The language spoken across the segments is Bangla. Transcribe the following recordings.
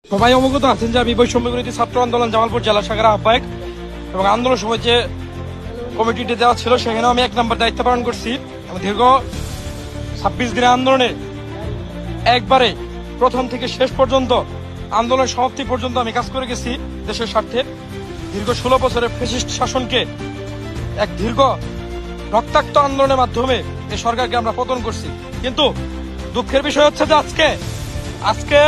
সবাই অবগত আছেন যে আমি বৈষম্য বিরোধী ছাত্র আন্দোলন জামালপুর জেলা শাখার আহ্বায়ক এবং আন্দোলন সময় যে কমিটিটি দেওয়া ছিল সেখানেও আমি 1 নম্বর দায়িত্ব পালন করছি। দীর্ঘ 26 দিনের আন্দোলনে একবারে প্রথম থেকে শেষ পর্যন্ত আন্দোলন সমাপ্তি পর্যন্ত আমি কাজ করে গেছি দেশের স্বার্থে। দীর্ঘ 16 বছরের ফ্যাসিস্ট শাসনকে এক দীর্ঘ রক্তাক্ত আন্দোলনের মাধ্যমে এই সরকারকে আমরা পতন করছি। কিন্তু দুঃখের বিষয় হচ্ছে যে আজকে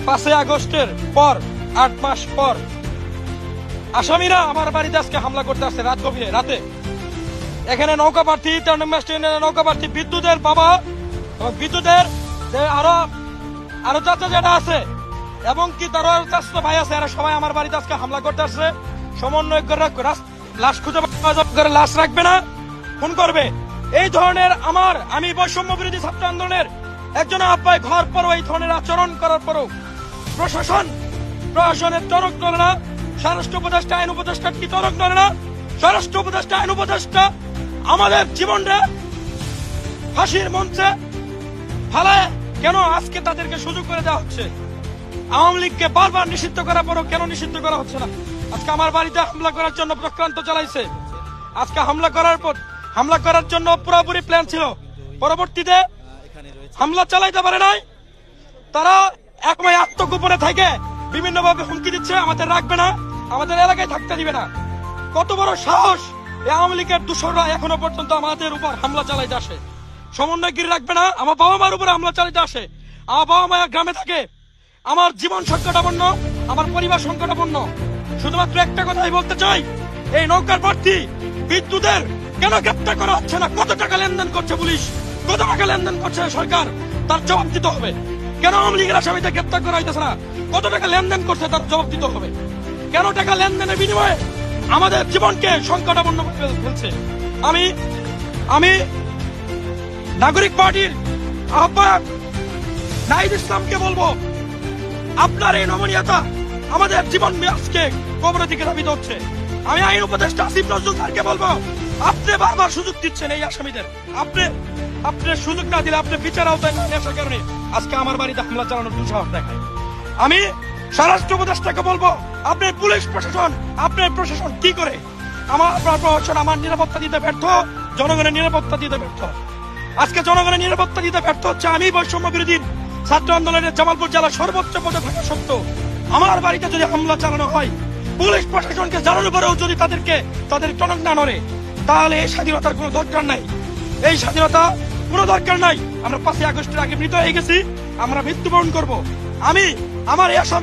5 আগস্টের পর 8 মাস পর আসামিরা আমার বাড়িতে আজকে হামলা করতে আসছে রাতে। এখানে নৌকা প্রার্থী নৌকা প্রার্থী বিদ্যুতের বাবা এবং বিদ্যুতের আরো চাচা যেটা আছে এবং কি তার চাচা ভাই আছে, এরা সবাই আমার বাড়িতে আজকে হামলা করতে আসছে। সমন্বয় করে লাশ খুঁজে করে লাশ রাখবে না, খুন করবে। এই ধরনের আমি বৈষম্য বিরোধী ছাত্র আন্দোলনের একজন আহ্বায়ক হওয়ার পরও এই ধরনের আচরণ করার পরও প্রশাসনের টনক নড়ে না, স্বরাষ্ট্র উপদেষ্টা আইন উপদেষ্টা কি টনক নড়ে না। স্বরাষ্ট্র উপদেষ্টা আইন উপদেষ্টা আমাদের জীবনটা ফাঁসির মঞ্চে ফালায় কেন আজকে তাদেরকে সুযোগ করে দেওয়া হচ্ছে? আওয়ামী লীগকে বারবার নিষিদ্ধ করার পরও কেন নিষিদ্ধ করা হচ্ছে না? আজকে আমার বাড়িতে হামলা করার জন্য চক্রান্ত চালাইছে। আজকে হামলা করার জন্য পুরোপুরি প্ল্যান ছিল, পরবর্তীতে হামলা চালাইতে পারে নাই। তারা একময় আত্মগোপনে থাকে বিভিন্ন ভাবে হুমকি দিচ্ছে, আমাদের রাখবে না, আমাদের এলাকায় থাকতে দিবে না। কত বড় সাহস এই আওয়ামী লীগের দূষররা এখনো পর্যন্ত আমাদের উপর হামলা চালাইতে আসে। সমন্বয়গিরি রাখবে না, আমার বাবা মার উপরে হামলা চালাইতে আসে। আমার বাবা মা গ্রামে থাকে, আমার জীবন সংকটাপন্ন, আমার পরিবার সংকটাপন্ন। শুধুমাত্র একটা কথাই বলতে চাই, এই নৌকার প্রার্থী বিদ্যুতের কেন গ্রেপ্তার করা হচ্ছে না? কত টাকা লেনদেন করছে পুলিশ, কত টাকা লেনদেন করছে সরকার, তার জবাব দিতে হবে। কেন আওয়ামী লীগের আসামিদের গ্রেপ্তার করা হইতেছে না? কত টাকা লেনদেন করছে তার জবাব দিতে হবে। কেন টাকা লেনদেনের বিনিময়ে আমাদের জীবনকে সংকটাপন্ন করে ফেলছে? আমি নাগরিক পার্টির আহ্বায়ক নাহিদ ইসলামকে বলবো, আপনার এই নমনীয়তা আমাদের জীবন আজকে কবরের দিকে ধাবিত হচ্ছে। আমি আইন উপদেষ্টা আসিফ নজরুল স্যারকে বলবো, আপনি বারবার সুযোগ দিচ্ছেন এই আসামিদের। আপনি সুযোগ না দিলে, আপনি বিচার আওতায় না আসার কারণে আজকে আমার বাড়িতে হামলা চালানোর দুঃসাহস দেখায়। আমি স্বরাষ্ট্র উপদেষ্টাকে বলবো, আপনার পুলিশ প্রশাসন, আপনার প্রশাসন কি করে আপনার প্রশাসন আমার নিরাপত্তা দিতে ব্যর্থ, জনগণের নিরাপত্তা দিতে ব্যর্থ। আজকে জনগণের নিরাপত্তা দিতে ব্যর্থ হচ্ছে। আমি বৈষম্য বিরোধী ছাত্র আন্দোলনের জামালপুর জেলার সর্বোচ্চ পদে থাকা সত্ত্বেও আমার বাড়িতে যদি হামলা চালানো হয়, পুলিশ প্রশাসনকে জানানোর পরেও যদি তাদের টনক না নড়ে, তাহলে এই স্বাধীনতার কোনো দরকার নাই। এই স্বাধীনতা কোনো দরকার নাই। আমরা 5 আগস্টের আগে মৃত হয়ে গেছি, আমরা মৃত্যুবরণ করবো। আমার এই আসামি